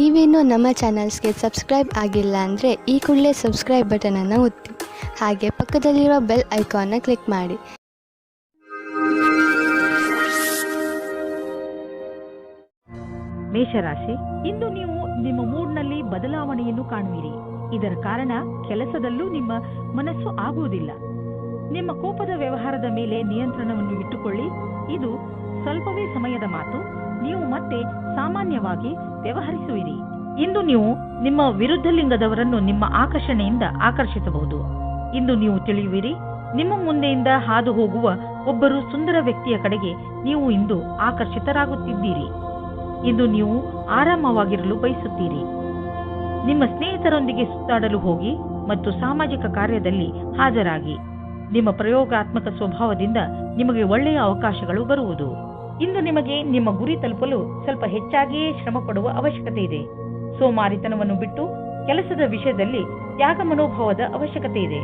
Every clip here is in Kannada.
ನೀವೇನೂ ನಮ್ಮ ಚಾನಲ್ಸ್ಗೆ ಸಬ್ಸ್ಕ್ರೈಬ್ ಆಗಿಲ್ಲ ಅಂದರೆ ಈ ಕೂಡಲೇ ಸಬ್ಸ್ಕ್ರೈಬ್ ಬಟನನ್ನು ಒತ್ತಿ, ಹಾಗೆ ಪಕ್ಕದಲ್ಲಿರುವ ಬೆಲ್ ಐಕಾನ್ನ ಕ್ಲಿಕ್ ಮಾಡಿ. ಮೇಷರಾಶಿ, ಇಂದು ನೀವು ನಿಮ್ಮ ಮೂಡ್ನಲ್ಲಿ ಬದಲಾವಣೆಯನ್ನು ಕಾಣುವಿರಿ. ಇದರ ಕಾರಣ ಕೆಲಸದಲ್ಲೂ ನಿಮ್ಮ ಮನಸ್ಸು ಆಗುವುದಿಲ್ಲ. ನಿಮ್ಮ ಕೋಪದ ವ್ಯವಹಾರದ ಮೇಲೆ ನಿಯಂತ್ರಣವನ್ನು ಇಟ್ಟುಕೊಳ್ಳಿ. ಇದು ಸ್ವಲ್ಪವೇ ಸಮಯದ ಮಾತು. ನೀವು ಮತ್ತೆ ಸಾಮಾನ್ಯವಾಗಿ ವ್ಯವಹರಿಸುವಿರಿ. ಇಂದು ನೀವು ನಿಮ್ಮ ವಿರುದ್ಧ ಲಿಂಗದವರನ್ನು ನಿಮ್ಮ ಆಕರ್ಷಣೆಯಿಂದ ಆಕರ್ಷಿಸಬಹುದು. ಇಂದು ನೀವು ತಿಳಿಯುವಿರಿ, ನಿಮ್ಮ ಮುಂದೆಯಿಂದ ಹಾದು ಹೋಗುವ ಒಬ್ಬರು ಸುಂದರ ವ್ಯಕ್ತಿಯ ಕಡೆಗೆ ನೀವು ಇಂದು ಆಕರ್ಷಿತರಾಗುತ್ತಿದ್ದೀರಿ. ಇಂದು ನೀವು ಆರಾಮವಾಗಿರಲು ಬಯಸುತ್ತೀರಿ. ನಿಮ್ಮ ಸ್ನೇಹಿತರೊಂದಿಗೆ ಸುತ್ತಾಡಲು ಹೋಗಿ ಮತ್ತು ಸಾಮಾಜಿಕ ಕಾರ್ಯದಲ್ಲಿ ಹಾಜರಾಗಿ. ನಿಮ್ಮ ಪ್ರಯೋಗಾತ್ಮಕ ಸ್ವಭಾವದಿಂದ ನಿಮಗೆ ಒಳ್ಳೆಯ ಅವಕಾಶಗಳು ಬರುವುದು. ಇಂದು ನಿಮಗೆ ನಿಮ್ಮ ಗುರಿ ತಲುಪಲು ಸ್ವಲ್ಪ ಹೆಚ್ಚಾಗಿಯೇ ಶ್ರಮ ಪಡುವ ಅವಶ್ಯಕತೆ ಇದೆ. ಸೋಮಾರಿತನವನ್ನು ಬಿಟ್ಟು ಕೆಲಸದ ವಿಷಯದಲ್ಲಿ ತ್ಯಾಗ ಮನೋಭಾವದ ಅವಶ್ಯಕತೆ ಇದೆ.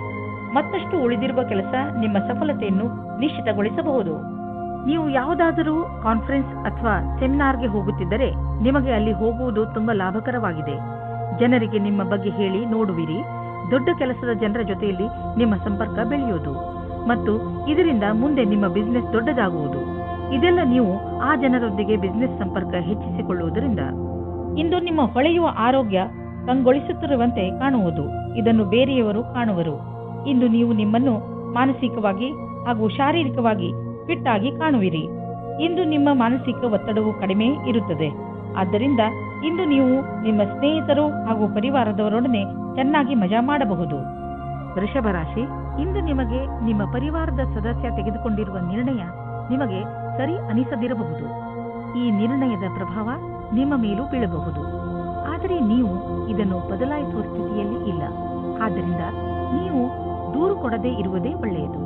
ಮತ್ತಷ್ಟು ಉಳಿದಿರುವ ಕೆಲಸ ನಿಮ್ಮ ಸಫಲತೆಯನ್ನು ನಿಶ್ಚಿತಗೊಳಿಸಬಹುದು. ನೀವು ಯಾವುದಾದರೂ ಕಾನ್ಫರೆನ್ಸ್ ಅಥವಾ ಸೆಮಿನಾರ್ಗೆ ಹೋಗುತ್ತಿದ್ದರೆ ನಿಮಗೆ ಅಲ್ಲಿ ಹೋಗುವುದು ತುಂಬಾ ಲಾಭಕರವಾಗಿದೆ. ಜನರಿಗೆ ನಿಮ್ಮ ಬಗ್ಗೆ ಹೇಳಿ ನೋಡುವಿರಿ. ದೊಡ್ಡ ಕೆಲಸದ ಜನರ ಜೊತೆಯಲ್ಲಿ ನಿಮ್ಮ ಸಂಪರ್ಕ ಬೆಳೆಯುವುದು ಮತ್ತು ಇದರಿಂದ ಮುಂದೆ ನಿಮ್ಮ ಬಿಸಿನೆಸ್ ದೊಡ್ಡದಾಗುವುದು. ಇದೆಲ್ಲ ನೀವು ಆ ಜನರೊಂದಿಗೆ ಬಿಸಿನೆಸ್ ಸಂಪರ್ಕ ಹೆಚ್ಚಿಸಿಕೊಳ್ಳುವುದರಿಂದ ಇಂದು ನಿಮ್ಮ ಹೊಳೆಯುವ ಆರೋಗ್ಯ ಕಂಗೊಳಿಸುತ್ತಿರುವಂತೆ ಕಾಣುವುದು. ಇದನ್ನು ಬೇರೆಯವರು ಕಾಣುವರು. ಇಂದು ನೀವು ನಿಮ್ಮನ್ನು ಮಾನಸಿಕವಾಗಿ ಹಾಗೂ ಶಾರೀರಿಕವಾಗಿ ಫಿಟ್ ಆಗಿ ಕಾಣುವಿರಿ. ಇಂದು ನಿಮ್ಮ ಮಾನಸಿಕ ಒತ್ತಡವು ಕಡಿಮೆ ಇರುತ್ತದೆ. ಆದ್ದರಿಂದ ಇಂದು ನೀವು ನಿಮ್ಮ ಸ್ನೇಹಿತರು ಹಾಗೂ ಪರಿವಾರದವರೊಡನೆ ಚೆನ್ನಾಗಿ ಮಜಾ ಮಾಡಬಹುದು. ವೃಷಭ ರಾಶಿ, ಇಂದು ನಿಮಗೆ ನಿಮ್ಮ ಪರಿವಾರದ ಸದಸ್ಯ ತೆಗೆದುಕೊಂಡಿರುವ ನಿರ್ಣಯ ನಿಮಗೆ ಸರಿ ಅನಿಸದಿರಬಹುದು. ಈ ನಿರ್ಣಯದ ಪ್ರಭಾವ ನಿಮ್ಮ ಮೇಲೂ ಬೀಳಬಹುದು. ಆದರೆ ನೀವು ಇದನ್ನು ಬದಲಾಯಿಸುವ ಸ್ಥಿತಿಯಲ್ಲಿ ಇಲ್ಲ. ಆದ್ದರಿಂದ ನೀವು ದೂರು ಕೊಡದೇ ಇರುವುದೇ ಒಳ್ಳೆಯದು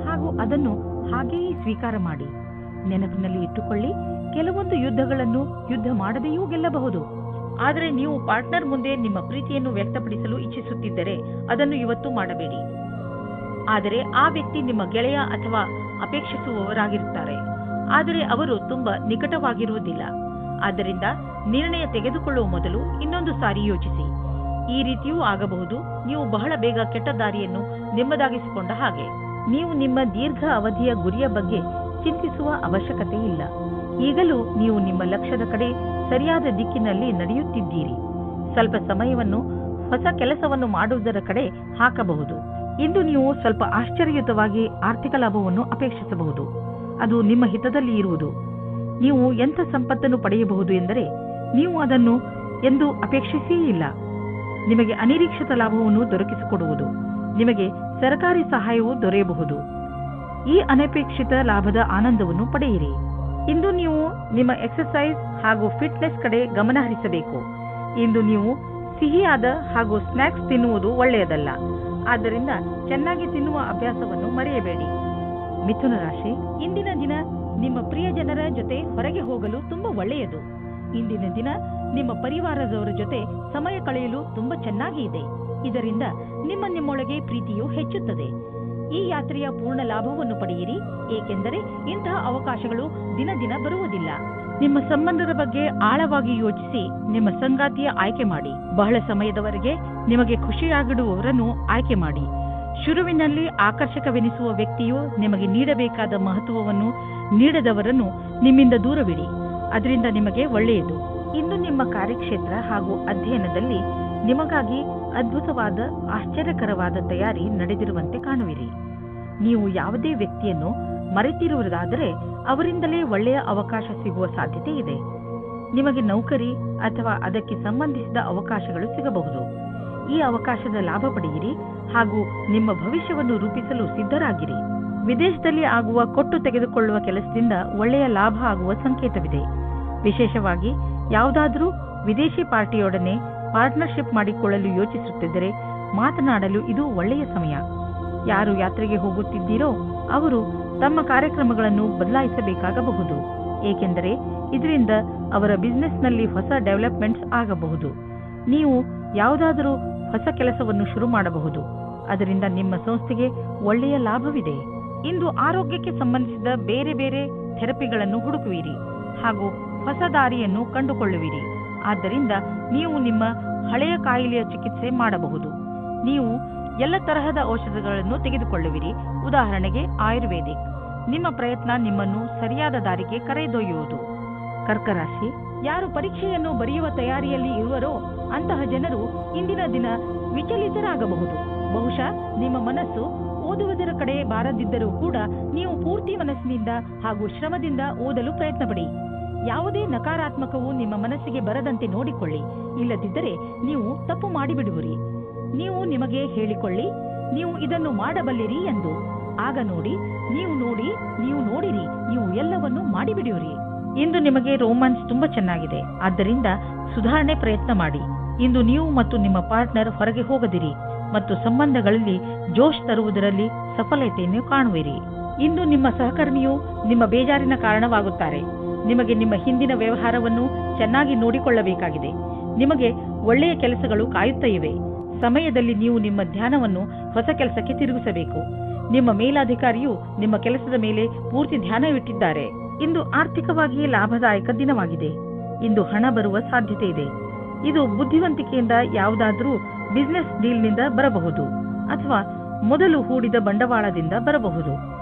ಹಾಗೂ ಅದನ್ನು ಹಾಗೆಯೇ ಸ್ವೀಕಾರ ಮಾಡಿ. ನೆನಪಿನಲ್ಲಿ ಇಟ್ಟುಕೊಳ್ಳಿ, ಕೆಲವೊಂದು ಯುದ್ಧಗಳನ್ನು ಯುದ್ಧ ಮಾಡದೆಯೂ ಗೆಲ್ಲಬಹುದು. ಆದರೆ ನೀವು ಪಾರ್ಟ್ನರ್ ಮುಂದೆ ನಿಮ್ಮ ಪ್ರೀತಿಯನ್ನು ವ್ಯಕ್ತಪಡಿಸಲು ಇಚ್ಛಿಸುತ್ತಿದ್ದರೆ ಅದನ್ನು ಇವತ್ತು ಮಾಡಬೇಡಿ. ಆದರೆ ಆ ವ್ಯಕ್ತಿ ನಿಮ್ಮ ಗೆಳೆಯ ಅಥವಾ ಅಪೇಕ್ಷಿಸುವವರಾಗಿರುತ್ತಾರೆ. ಆದರೆ ಅವರು ತುಂಬಾ ನಿಕಟವಾಗಿರುವುದಿಲ್ಲ. ಆದ್ದರಿಂದ ನಿರ್ಣಯ ತೆಗೆದುಕೊಳ್ಳುವ ಮೊದಲು ಇನ್ನೊಂದು ಸಾರಿ ಯೋಚಿಸಿ. ಈ ರೀತಿಯೂ ಆಗಬಹುದು. ನೀವು ಬಹಳ ಬೇಗ ಕೆಟ್ಟ ದಾರಿಯನ್ನು ನೆಮ್ಮದಾಗಿಸಿಕೊಂಡ ಹಾಗೆ. ನೀವು ನಿಮ್ಮ ದೀರ್ಘ ಅವಧಿಯ ಗುರಿಯ ಬಗ್ಗೆ ಚಿಂತಿಸುವ ಅವಶ್ಯಕತೆ ಇಲ್ಲ. ಈಗಲೂ ನೀವು ನಿಮ್ಮ ಲಕ್ಷ್ಯದ ಕಡೆ ಸರಿಯಾದ ದಿಕ್ಕಿನಲ್ಲಿ ನಡೆಯುತ್ತಿದ್ದೀರಿ. ಸ್ವಲ್ಪ ಸಮಯವನ್ನು ಹೊಸ ಕೆಲಸವನ್ನು ಮಾಡುವುದರ ಕಡೆ ಹಾಕಬಹುದು. ಇಂದು ನೀವು ಸ್ವಲ್ಪ ಆಶ್ಚರ್ಯಯುತವಾಗಿ ಆರ್ಥಿಕ ಲಾಭವನ್ನು ಅಪೇಕ್ಷಿಸಬಹುದು. ಅದು ನಿಮ್ಮ ಹಿತದಲ್ಲಿ ಇರುವುದು. ನೀವು ಎಂಥ ಸಂಪತ್ತನ್ನು ಪಡೆಯಬಹುದು ಎಂದರೆ ನೀವು ಅದನ್ನು ಎಂದು ಅಪೇಕ್ಷಿಸೇ ಇಲ್ಲ. ನಿಮಗೆ ಅನಿರೀಕ್ಷಿತ ಲಾಭವನ್ನು ದೊರಕಿಸಿಕೊಡುವುದು. ನಿಮಗೆ ಸರ್ಕಾರಿ ಸಹಾಯವೂ ದೊರೆಯಬಹುದು. ಈ ಅನಪೇಕ್ಷಿತ ಲಾಭದ ಆನಂದವನ್ನು ಪಡೆಯಿರಿ. ಇಂದು ನೀವು ನಿಮ್ಮ ಎಕ್ಸರ್ಸೈಸ್ ಹಾಗೂ ಫಿಟ್ನೆಸ್ ಕಡೆ ಗಮನ ಹರಿಸಬೇಕು. ಇಂದು ನೀವು ಸಿಹಿಯಾದ ಹಾಗೂ ಸ್ನ್ಯಾಕ್ಸ್ ತಿನ್ನುವುದು ಒಳ್ಳೆಯದಲ್ಲ. ಆದ್ದರಿಂದ ಚೆನ್ನಾಗಿ ತಿನ್ನುವ ಅಭ್ಯಾಸವನ್ನು ಮರೆಯಬೇಡಿ. ಮಿಥುನ ರಾಶಿ, ಇಂದಿನ ದಿನ ನಿಮ್ಮ ಪ್ರಿಯ ಜನರ ಜೊತೆ ಹೊರಗೆ ಹೋಗಲು ತುಂಬಾ ಒಳ್ಳೆಯದು. ಇಂದಿನ ದಿನ ನಿಮ್ಮ ಪರಿವಾರದವರ ಜೊತೆ ಸಮಯ ಕಳೆಯಲು ತುಂಬಾ ಚೆನ್ನಾಗಿ ಇದೆ. ಇದರಿಂದ ನಿಮ್ಮೊಳಗೆ ಪ್ರೀತಿಯು ಹೆಚ್ಚುತ್ತದೆ. ಈ ಯಾತ್ರೆಯ ಪೂರ್ಣ ಲಾಭವನ್ನು ಪಡೆಯಿರಿ, ಏಕೆಂದರೆ ಇಂತಹ ಅವಕಾಶಗಳು ದಿನ ದಿನ ಬರುವುದಿಲ್ಲ. ನಿಮ್ಮ ಸಂಬಂಧದ ಬಗ್ಗೆ ಆಳವಾಗಿ ಯೋಚಿಸಿ ನಿಮ್ಮ ಸಂಗಾತಿಯ ಆಯ್ಕೆ ಮಾಡಿ. ಬಹಳ ಸಮಯದವರೆಗೆ ನಿಮಗೆ ಖುಷಿಯಾಗಿಡುವವರನ್ನು ಆಯ್ಕೆ ಮಾಡಿ. ಶುರುವಿನಲ್ಲಿ ಆಕರ್ಷಕವೆನಿಸುವ ವ್ಯಕ್ತಿಯು ನಿಮಗೆ ನೀಡಬೇಕಾದ ಮಹತ್ವವನ್ನು ನೀಡದವರನ್ನು ನಿಮ್ಮಿಂದ ದೂರವಿಡಿ. ಅದರಿಂದ ನಿಮಗೆ ಒಳ್ಳೆಯದು. ಇಂದು ನಿಮ್ಮ ಕಾರ್ಯಕ್ಷೇತ್ರ ಹಾಗೂ ಅಧ್ಯಯನದಲ್ಲಿ ನಿಮಗಾಗಿ ಅದ್ಭುತವಾದ ಆಶ್ಚರ್ಯಕರವಾದ ತಯಾರಿ ನಡೆದಿರುವಂತೆ ಕಾಣುವಿರಿ. ನೀವು ಯಾವುದೇ ವ್ಯಕ್ತಿಯನ್ನು ಮರೆತಿರುವುದಾದರೆ ಅವರಿಂದಲೇ ಒಳ್ಳೆಯ ಅವಕಾಶ ಸಿಗುವ ಸಾಧ್ಯತೆ ಇದೆ. ನಿಮಗೆ ನೌಕರಿ ಅಥವಾ ಅದಕ್ಕೆ ಸಂಬಂಧಿಸಿದ ಅವಕಾಶಗಳು ಸಿಗಬಹುದು. ಈ ಅವಕಾಶದ ಲಾಭ ಪಡೆಯಿರಿ ಹಾಗೂ ನಿಮ್ಮ ಭವಿಷ್ಯವನ್ನು ರೂಪಿಸಲು ಸಿದ್ಧರಾಗಿರಿ. ವಿದೇಶದಲ್ಲಿ ಆಗುವ ಕೊಟ್ಟು ತೆಗೆದುಕೊಳ್ಳುವ ಕೆಲಸದಿಂದ ಒಳ್ಳೆಯ ಲಾಭ ಆಗುವ ಸಂಕೇತವಿದೆ. ವಿಶೇಷವಾಗಿ ಯಾವುದಾದರೂ ವಿದೇಶಿ ಪಾರ್ಟಿಯೊಡನೆ ಪಾರ್ಟ್ನರ್ಶಿಪ್ ಮಾಡಿಕೊಳ್ಳಲು ಯೋಚಿಸುತ್ತಿದ್ದರೆ ಮಾತನಾಡಲು ಇದು ಒಳ್ಳೆಯ ಸಮಯ. ಯಾರು ಯಾತ್ರೆಗೆ ಹೋಗುತ್ತಿದ್ದೀರೋ ಅವರು ತಮ್ಮ ಕಾರ್ಯಕ್ರಮಗಳನ್ನು ಬದಲಾಯಿಸಬೇಕಾಗಬಹುದು, ಏಕೆಂದರೆ ಇದರಿಂದ ಅವರ ಬಿಸಿನೆಸ್ನಲ್ಲಿ ಹೊಸ ಡೆವಲಪ್ಮೆಂಟ್ಸ್ ಆಗಬಹುದು. ನೀವು ಯಾವುದಾದರೂ ಹೊಸ ಕೆಲಸವನ್ನು ಶುರು ಮಾಡಬಹುದು. ಅದರಿಂದ ನಿಮ್ಮ ಸಂಸ್ಥೆಗೆ ಒಳ್ಳೆಯ ಲಾಭವಿದೆ. ಇಂದು ಆರೋಗ್ಯಕ್ಕೆ ಸಂಬಂಧಿಸಿದ ಬೇರೆ ಬೇರೆ ಥೆರಪಿಗಳನ್ನು ಹುಡುಕುವಿರಿ ಹಾಗೂ ಹೊಸ ದಾರಿಯನ್ನು ಕಂಡುಕೊಳ್ಳುವಿರಿ. ಆದ್ದರಿಂದ ನೀವು ನಿಮ್ಮ ಹಳೆಯ ಕಾಯಿಲೆಯ ಚಿಕಿತ್ಸೆ ಮಾಡಬಹುದು. ನೀವು ಎಲ್ಲ ತರಹದ ಔಷಧಗಳನ್ನು ತೆಗೆದುಕೊಳ್ಳುವಿರಿ. ಉದಾಹರಣೆಗೆ ಆಯುರ್ವೇದಿಕ್. ನಿಮ್ಮ ಪ್ರಯತ್ನ ನಿಮ್ಮನ್ನು ಸರಿಯಾದ ದಾರಿಗೆ ಕರೆದೊಯ್ಯುವುದು. ಕರ್ಕ ರಾಶಿ, ಯಾರು ಪರೀಕ್ಷೆಯನ್ನು ಬರೆಯುವ ತಯಾರಿಯಲ್ಲಿ ಇರುವರೋ ಅಂತಹ ಜನರು ಇಂದಿನ ದಿನ ವಿಚಲಿತರಾಗಬಹುದು. ಬಹುಶಃ ನಿಮ್ಮ ಮನಸ್ಸು ಓದುವುದರ ಕಡೆ ಬಾರದಿದ್ದರೂ ಕೂಡ ನೀವು ಪೂರ್ತಿ ಮನಸ್ಸಿನಿಂದ ಹಾಗೂ ಶ್ರಮದಿಂದ ಓದಲು ಪ್ರಯತ್ನಪಡಿ. ಯಾವುದೇ ನಕಾರಾತ್ಮಕವು ನಿಮ್ಮ ಮನಸ್ಸಿಗೆ ಬರದಂತೆ ನೋಡಿಕೊಳ್ಳಿ. ಇಲ್ಲದಿದ್ದರೆ ನೀವು ತಪ್ಪು ಮಾಡಿಬಿಡುವಿರಿ. ನೀವು ನಿಮಗೆ ಹೇಳಿಕೊಳ್ಳಿ, ನೀವು ಇದನ್ನು ಮಾಡಬಲ್ಲಿರಿ ಎಂದು. ಆಗ ನೀವು ನೋಡಿರಿ, ನೀವು ಎಲ್ಲವನ್ನೂ ಮಾಡಿಬಿಡುವಿರಿ. ಇಂದು ನಿಮಗೆ ರೋಮಾನ್ಸ್ ತುಂಬಾ ಚೆನ್ನಾಗಿದೆ. ಆದ್ದರಿಂದ ಸುಧಾರಣೆ ಪ್ರಯತ್ನ ಮಾಡಿ. ಇಂದು ನೀವು ಮತ್ತು ನಿಮ್ಮ ಪಾರ್ಟ್ನರ್ ಹೊರಗೆ ಹೋಗದಿರಿ ಮತ್ತು ಸಂಬಂಧಗಳಲ್ಲಿ ಜೋಶ್ ತರುವುದರಲ್ಲಿ ಸಫಲತೆಯನ್ನು ಕಾಣುವಿರಿ. ಇಂದು ನಿಮ್ಮ ಸಹಕರ್ಮಿಯು ನಿಮ್ಮ ಬೇಜಾರಿನ ಕಾರಣವಾಗುತ್ತಾರೆ. ನಿಮಗೆ ನಿಮ್ಮ ಹಿಂದಿನ ವ್ಯವಹಾರವನ್ನು ಚೆನ್ನಾಗಿ ನೋಡಿಕೊಳ್ಳಬೇಕಾಗಿದೆ. ನಿಮಗೆ ಒಳ್ಳೆಯ ಕೆಲಸಗಳು ಕಾಯುತ್ತಾ ಇವೆ. ಸಮಯದಲ್ಲಿ ನೀವು ನಿಮ್ಮ ಧ್ಯಾನವನ್ನು ಹೊಸ ಕೆಲಸಕ್ಕೆ ತಿರುಗಿಸಬೇಕು. ನಿಮ್ಮ ಮೇಲಾಧಿಕಾರಿಯು ನಿಮ್ಮ ಕೆಲಸದ ಮೇಲೆ ಪೂರ್ತಿ ಧ್ಯಾನವಿಟ್ಟಿದ್ದಾರೆ. ಇಂದು ಆರ್ಥಿಕವಾಗಿ ಲಾಭದಾಯಕ ದಿನವಾಗಿದೆ. ಇಂದು ಹಣ ಬರುವ ಸಾಧ್ಯತೆ ಇದೆ. ಇದು ಬುದ್ಧಿವಂತಿಕೆಯಿಂದ ಯಾವುದಾದರೂ ಬಿಸಿನೆಸ್ ಡೀಲ್ನಿಂದ ಬರಬಹುದು ಅಥವಾ ಮೊದಲು ಹೂಡಿದ ಬಂಡವಾಳದಿಂದ ಬರಬಹುದು.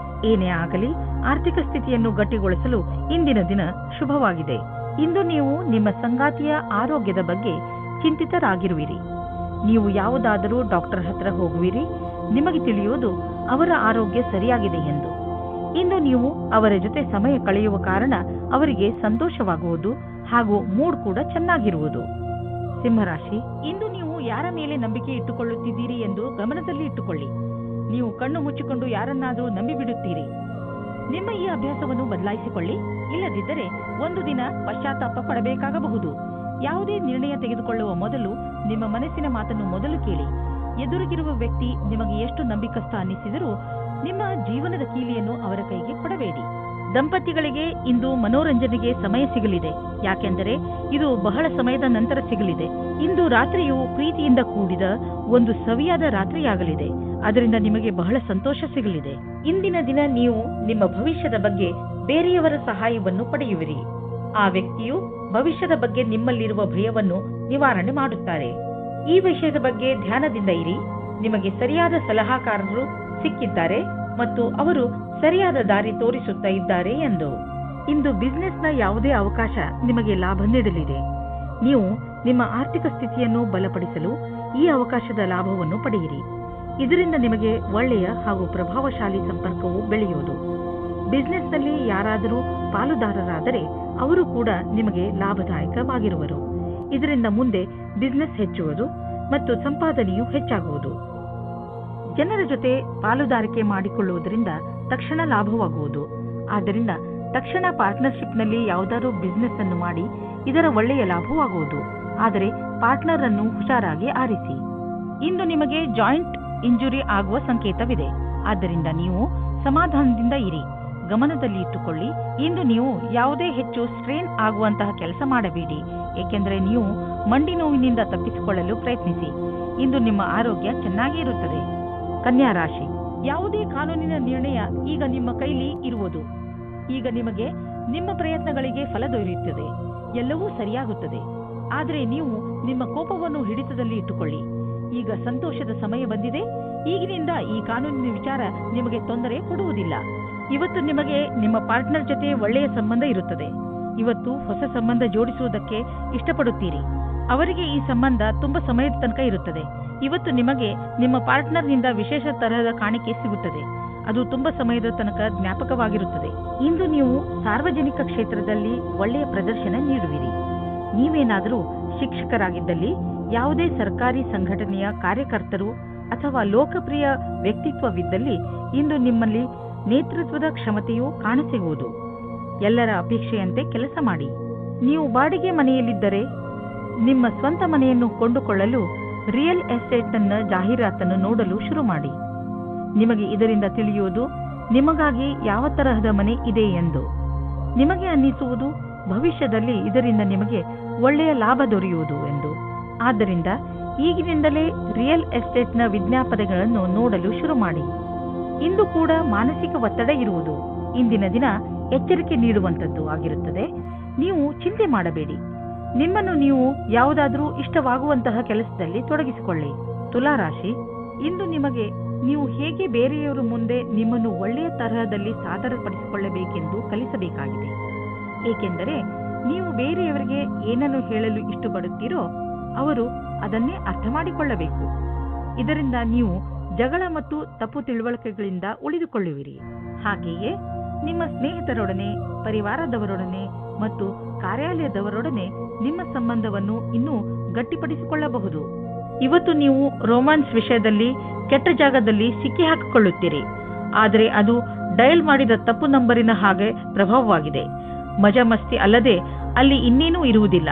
ಏನೇ ಆಗಲಿ, ಆರ್ಥಿಕ ಸ್ಥಿತಿಯನ್ನು ಗಟ್ಟಿಗೊಳಿಸಲು ಇಂದಿನ ದಿನ ಶುಭವಾಗಿದೆ. ಇಂದು ನೀವು ನಿಮ್ಮ ಸಂಗಾತಿಯ ಆರೋಗ್ಯದ ಬಗ್ಗೆ ಚಿಂತಿತರಾಗಿರುವಿರಿ. ನೀವು ಯಾವುದಾದರೂ ಡಾಕ್ಟರ್ ಹತ್ರ ಹೋಗುವಿರಿ. ನಿಮಗೆ ತಿಳಿಯುವುದು ಅವರ ಆರೋಗ್ಯ ಸರಿಯಾಗಿದೆ ಎಂದು. ಇಂದು ನೀವು ಅವರ ಜೊತೆ ಸಮಯ ಕಳೆಯುವ ಕಾರಣ ಅವರಿಗೆ ಸಂತೋಷವಾಗುವುದು ಹಾಗೂ ಮೂಡ್ ಕೂಡ ಚೆನ್ನಾಗಿರುವುದು. ಸಿಂಹರಾಶಿ, ಇಂದು ನೀವು ಯಾರ ಮೇಲೆ ನಂಬಿಕೆ ಇಟ್ಟುಕೊಳ್ಳುತ್ತಿದ್ದೀರಿ ಎಂದು ಗಮನದಲ್ಲಿ ಇಟ್ಟುಕೊಳ್ಳಿ. ನೀವು ಕಣ್ಣು ಮುಚ್ಚಿಕೊಂಡು ಯಾರನ್ನಾದರೂ ನಂಬಿಬಿಡುತ್ತೀರಿ. ನಿಮ್ಮ ಈ ಅಭ್ಯಾಸವನ್ನು ಬದಲಾಯಿಸಿಕೊಳ್ಳಿ. ಇಲ್ಲದಿದ್ದರೆ ಒಂದು ದಿನ ಪಶ್ಚಾತ್ತಾಪ ಪಡಬೇಕಾಗಬಹುದು. ಯಾವುದೇ ನಿರ್ಣಯ ತೆಗೆದುಕೊಳ್ಳುವ ಮೊದಲು ನಿಮ್ಮ ಮನಸ್ಸಿನ ಮಾತನ್ನು ಮೊದಲು ಕೇಳಿ. ಎದುರಿಗಿರುವ ವ್ಯಕ್ತಿ ನಿಮಗೆ ಎಷ್ಟು ನಂಬಿಕಸ್ಥ ಅನ್ನಿಸಿದರೂ ನಿಮ್ಮ ಜೀವನದ ಕೀಲಿಯನ್ನು ಅವರ ಕೈಗೆ ಕೊಡಬೇಡಿ. ದಂಪತಿಗಳಿಗೆ ಇಂದು ಮನೋರಂಜನೆಗೆ ಸಮಯ ಸಿಗಲಿದೆ. ಯಾಕೆಂದರೆ ಇದು ಬಹಳ ಸಮಯದ ನಂತರ ಸಿಗಲಿದೆ. ಇಂದು ರಾತ್ರಿಯು ಪ್ರೀತಿಯಿಂದ ಕೂಡಿದ ಒಂದು ಸವಿಯಾದ ರಾತ್ರಿಯಾಗಲಿದೆ. ಅದರಿಂದ ನಿಮಗೆ ಬಹಳ ಸಂತೋಷ ಸಿಗಲಿದೆ. ಇಂದಿನ ದಿನ ನೀವು ನಿಮ್ಮ ಭವಿಷ್ಯದ ಬಗ್ಗೆ ಬೇರೆಯವರ ಸಹಾಯವನ್ನು ಪಡೆಯುವಿರಿ. ಆ ವ್ಯಕ್ತಿಯು ಭವಿಷ್ಯದ ಬಗ್ಗೆ ನಿಮ್ಮಲ್ಲಿರುವ ಭಯವನ್ನು ನಿವಾರಣೆ ಮಾಡುತ್ತಾರೆ. ಈ ವಿಷಯದ ಬಗ್ಗೆ ಧ್ಯಾನದಿಂದ ಇರಿ. ನಿಮಗೆ ಸರಿಯಾದ ಸಲಹಾಕಾರರು ಸಿಕ್ಕಿದ್ದಾರೆ ಮತ್ತು ಅವರು ಸರಿಯಾದ ದಾರಿ ತೋರಿಸುತ್ತಾ ಇದ್ದಾರೆ ಎಂದು. ಇಂದು ಬಿಸಿನೆಸ್ನ ಯಾವುದೇ ಅವಕಾಶ ನಿಮಗೆ ಲಾಭ ನೀಡಲಿದೆ. ನೀವು ನಿಮ್ಮ ಆರ್ಥಿಕ ಸ್ಥಿತಿಯನ್ನು ಬಲಪಡಿಸಲು ಈ ಅವಕಾಶದ ಲಾಭವನ್ನು ಪಡೆಯಿರಿ. ಇದರಿಂದ ನಿಮಗೆ ಒಳ್ಳೆಯ ಹಾಗೂ ಪ್ರಭಾವಶಾಲಿ ಸಂಪರ್ಕವು ಬೆಳೆಯುವುದು. ಬಿಸಿನೆಸ್ನಲ್ಲಿ ಯಾರಾದರೂ ಪಾಲುದಾರರಾದರೆ ಅವರು ಕೂಡ ನಿಮಗೆ ಲಾಭದಾಯಕವಾಗಿರುವರು. ಇದರಿಂದ ಮುಂದೆ ಬಿಸಿನೆಸ್ ಹೆಚ್ಚುವುದು ಮತ್ತು ಸಂಪಾದನೆಯು ಹೆಚ್ಚಾಗುವುದು. ಜನರ ಜೊತೆ ಪಾಲುದಾರಿಕೆ ಮಾಡಿಕೊಳ್ಳುವುದರಿಂದ ತಕ್ಷಣ ಲಾಭವಾಗುವುದು. ಆದ್ದರಿಂದ ತಕ್ಷಣ ಪಾರ್ಟ್ನರ್ಶಿಪ್ನಲ್ಲಿ ಯಾವುದಾದ್ರೂ ಬಿಸಿನೆಸ್ ಅನ್ನು ಮಾಡಿ ಇದರ ಒಳ್ಳೆಯ ಲಾಭವಾಗುವುದು. ಆದರೆ ಪಾರ್ಟ್ನರ್ ಅನ್ನು ಹುಷಾರಾಗಿ ಆರಿಸಿ. ಇಂದು ನಿಮಗೆ ಜಾಯಿಂಟ್ ಇಂಜುರಿ ಆಗುವ ಸಂಕೇತವಿದೆ. ಆದ್ದರಿಂದ ನೀವು ಸಮಾಧಾನದಿಂದ ಇರಿ. ಗಮನದಲ್ಲಿ ಇಟ್ಟುಕೊಳ್ಳಿ. ಇಂದು ನೀವು ಯಾವುದೇ ಹೆಚ್ಚು ಸ್ಟ್ರೇನ್ ಆಗುವಂತಹ ಕೆಲಸ ಮಾಡಬೇಡಿ, ಏಕೆಂದರೆ ನೀವು ಮಂಡಿ ನೋವಿನಿಂದ ತಪ್ಪಿಸಿಕೊಳ್ಳಲು ಪ್ರಯತ್ನಿಸಿ. ಇಂದು ನಿಮ್ಮ ಆರೋಗ್ಯ ಚೆನ್ನಾಗಿ ಇರುತ್ತದೆ. ಕನ್ಯಾ ರಾಶಿ, ಯಾವುದೇ ಕಾನೂನಿನ ನಿರ್ಣಯ ಈಗ ನಿಮ್ಮ ಕೈಲಿ ಇರುವುದು. ಈಗ ನಿಮಗೆ ನಿಮ್ಮ ಪ್ರಯತ್ನಗಳಿಗೆ ಫಲ ದೊರೆಯುತ್ತದೆ. ಎಲ್ಲವೂ ಸರಿಯಾಗುತ್ತದೆ. ಆದರೆ ನೀವು ನಿಮ್ಮ ಕೋಪವನ್ನು ಹಿಡಿತದಲ್ಲಿ ಇಟ್ಟುಕೊಳ್ಳಿ. ಈಗ ಸಂತೋಷದ ಸಮಯ ಬಂದಿದೆ. ಈಗಿನಿಂದ ಈ ಕಾನೂನಿನ ವಿಚಾರ ನಿಮಗೆ ತೊಂದರೆ ಕೊಡುವುದಿಲ್ಲ. ಇವತ್ತು ನಿಮಗೆ ನಿಮ್ಮ ಪಾರ್ಟ್ನರ್ ಜೊತೆ ಒಳ್ಳೆಯ ಸಂಬಂಧ ಇರುತ್ತದೆ. ಇವತ್ತು ಹೊಸ ಸಂಬಂಧ ಜೋಡಿಸುವುದಕ್ಕೆ ಇಷ್ಟಪಡುತ್ತೀರಿ. ಅವರಿಗೆ ಈ ಸಂಬಂಧ ತುಂಬಾ ಸಮಯದ ತನಕ ಇರುತ್ತದೆ. ಇವತ್ತು ನಿಮಗೆ ನಿಮ್ಮ ಪಾರ್ಟ್ನರ್ನಿಂದ ವಿಶೇಷ ತರಹದ ಕಾಣಿಕೆ ಸಿಗುತ್ತದೆ. ಅದು ತುಂಬಾ ಸಮಯದ ತನಕ ಜ್ಞಾಪಕವಾಗಿರುತ್ತದೆ. ಇಂದು ನೀವು ಸಾರ್ವಜನಿಕ ಕ್ಷೇತ್ರದಲ್ಲಿ ಒಳ್ಳೆಯ ಪ್ರದರ್ಶನ ನೀಡುವಿರಿ. ನೀವೇನಾದರೂ ಶಿಕ್ಷಕರಾಗಿದ್ದಲ್ಲಿ, ಯಾವುದೇ ಸರ್ಕಾರಿ ಸಂಘಟನೆಯ ಕಾರ್ಯಕರ್ತರು ಅಥವಾ ಲೋಕಪ್ರಿಯ ವ್ಯಕ್ತಿತ್ವವಿದ್ದಲ್ಲಿ ಇಂದು ನಿಮ್ಮಲ್ಲಿ ನೇತೃತ್ವದ ಕ್ಷಮತೆಯು ಕಾಣಸಿಗುವುದು. ಎಲ್ಲರ ಅಪೇಕ್ಷೆಯಂತೆ ಕೆಲಸ ಮಾಡಿ. ನೀವು ಬಾಡಿಗೆ ಮನೆಯಲ್ಲಿದ್ದರೆ ನಿಮ್ಮ ಸ್ವಂತ ಮನೆಯನ್ನು ಕೊಂಡುಕೊಳ್ಳಲು ರಿಯಲ್ ಎಸ್ಟೇಟ್ನ ಜಾಹೀರಾತನ್ನು ನೋಡಲು ಶುರು ಮಾಡಿ. ನಿಮಗೆ ಇದರಿಂದ ತಿಳಿಯುವುದು ನಿಮಗಾಗಿ ಯಾವ ತರಹದ ಮನೆ ಇದೆ ಎಂದು. ನಿಮಗೆ ಅನ್ನಿಸುವುದು ಭವಿಷ್ಯದಲ್ಲಿ ಇದರಿಂದ ನಿಮಗೆ ಒಳ್ಳೆಯ ಲಾಭ ದೊರೆಯುವುದು ಎಂದು. ಆದ್ದರಿಂದ ಈಗಿನಿಂದಲೇ ರಿಯಲ್ ಎಸ್ಟೇಟ್ನ ವಿಜ್ಞಾಪನೆಗಳನ್ನು ನೋಡಲು ಶುರು ಮಾಡಿ. ಇಂದು ಕೂಡ ಮಾನಸಿಕ ಒತ್ತಡ ಇರುವುದು. ಇಂದಿನ ದಿನ ಎಚ್ಚರಿಕೆ ನೀಡುವಂಥದ್ದು ಆಗಿರುತ್ತದೆ. ನೀವು ಚಿಂತೆ ಮಾಡಬೇಡಿ. ನಿಮ್ಮನ್ನು ನೀವು ಯಾವುದಾದರೂ ಇಷ್ಟವಾಗುವಂತಹ ಕೆಲಸದಲ್ಲಿ ತೊಡಗಿಸಿಕೊಳ್ಳಿ. ತುಲಾ ರಾಶಿ, ಇಂದು ನಿಮಗೆ ನೀವು ಹೇಗೆ ಬೇರೆಯವರ ಮುಂದೆ ನಿಮ್ಮನ್ನು ಒಳ್ಳೆಯ ತರಹದಲ್ಲಿ ಸಾದರಪಡಿಸಿಕೊಳ್ಳಬೇಕೆಂದು ಕಲಿಸಬೇಕಾಗಿದೆ. ಏಕೆಂದರೆ ನೀವು ಬೇರೆಯವರಿಗೆ ಏನನ್ನು ಹೇಳಲು ಇಷ್ಟಪಡುತ್ತೀರೋ ಅವರು ಅದನ್ನೇ ಅರ್ಥ ಮಾಡಿಕೊಳ್ಳಬೇಕು. ಇದರಿಂದ ನೀವು ಜಗಳ ಮತ್ತು ತಪ್ಪು ತಿಳುವಳಿಕೆಗಳಿಂದ ಉಳಿದುಕೊಳ್ಳುವಿರಿ. ಹಾಗೆಯೇ ನಿಮ್ಮ ಸ್ನೇಹಿತರೊಡನೆ, ಪರಿವಾರದವರೊಡನೆ ಮತ್ತು ಕಾರ್ಯಾಲಯದವರೊಡನೆ ನಿಮ್ಮ ಸಂಬಂಧವನ್ನು ಇನ್ನೂ ಗಟ್ಟಿಪಡಿಸಿಕೊಳ್ಳಬಹುದು. ಇವತ್ತು ನೀವು ರೋಮಾನ್ಸ್ ವಿಷಯದಲ್ಲಿ ಕೆಟ್ಟ ಜಾಗದಲ್ಲಿ ಸಿಕ್ಕಿ ಹಾಕಿಕೊಳ್ಳುತ್ತೀರಿ. ಆದರೆ ಅದು ಡಯಲ್ ಮಾಡಿದ ತಪ್ಪು ನಂಬರಿನ ಹಾಗೆ ಪ್ರಭಾವವಾಗಿದೆ. ಮಜಾ ಮಸ್ತಿ ಅಲ್ಲದೆ ಅಲ್ಲಿ ಇನ್ನೇನೂ ಇರುವುದಿಲ್ಲ.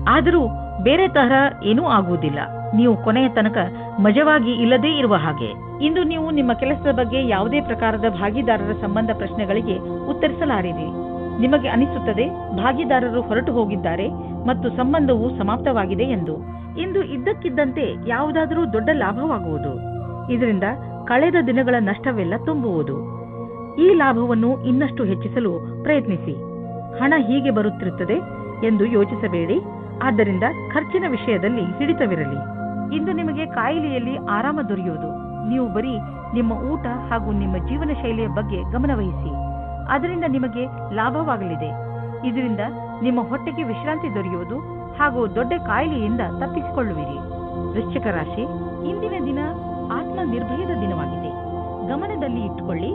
ಆದರೂ ಬೇರೆ ತರಹ ಏನೂ ಆಗುವುದಿಲ್ಲ. ನೀವು ಕೊನೆಯ ತನಕ ಮಜವಾಗಿ ಇಲ್ಲದೇ ಇರುವ ಹಾಗೆ. ಇಂದು ನೀವು ನಿಮ್ಮ ಕೆಲಸದ ಬಗ್ಗೆ ಯಾವುದೇ ಪ್ರಕಾರದ ಭಾಗಿದಾರರ ಸಂಬಂಧ ಪ್ರಶ್ನೆಗಳಿಗೆ ಉತ್ತರಿಸಲಾರಿರಿ. ನಿಮಗೆ ಅನಿಸುತ್ತದೆ ಭಾಗಿದಾರರು ಹೊರಟು ಹೋಗಿದ್ದಾರೆ ಮತ್ತು ಸಂಬಂಧವು ಸಮಾಪ್ತವಾಗಿದೆ ಎಂದು. ಇಂದು ಇದ್ದಕ್ಕಿದ್ದಂತೆ ಯಾವುದಾದರೂ ದೊಡ್ಡ ಲಾಭವಾಗುವುದು. ಇದರಿಂದ ಕಳೆದ ದಿನಗಳ ನಷ್ಟವೆಲ್ಲ ತುಂಬುವುದು. ಈ ಲಾಭವನ್ನು ಇನ್ನಷ್ಟು ಹೆಚ್ಚಿಸಲು ಪ್ರಯತ್ನಿಸಿ. ಹಣ ಹೀಗೆ ಬರುತ್ತಿರುತ್ತದೆ ಎಂದು ಯೋಚಿಸಬೇಡಿ. ಆದ್ದರಿಂದ ಖರ್ಚಿನ ವಿಷಯದಲ್ಲಿ ಹಿಡಿತವಿರಲಿ. ಇಂದು ನಿಮಗೆ ಕಾಯಿಲೆಯಲ್ಲಿ ಆರಾಮ ದೊರೆಯುವುದು. ನೀವು ಬರೀ ನಿಮ್ಮ ಊಟ ಹಾಗೂ ನಿಮ್ಮ ಜೀವನ ಶೈಲಿಯ ಬಗ್ಗೆ ಗಮನವಹಿಸಿ. ಅದರಿಂದ ನಿಮಗೆ ಲಾಭವಾಗಲಿದೆ. ಇದರಿಂದ ನಿಮ್ಮ ಹೊಟ್ಟೆಗೆ ವಿಶ್ರಾಂತಿ ದೊರೆಯುವುದು ಹಾಗೂ ದೊಡ್ಡ ಕಾಯಿಲೆಯಿಂದ ತಪ್ಪಿಸಿಕೊಳ್ಳುವಿರಿ. ವೃಶ್ಚಿಕ ರಾಶಿ, ಇಂದಿನ ದಿನ ಆತ್ಮ ನಿರ್ಭಯದ ದಿನವಾಗಿದೆ. ಗಮನದಲ್ಲಿ ಇಟ್ಟುಕೊಳ್ಳಿ,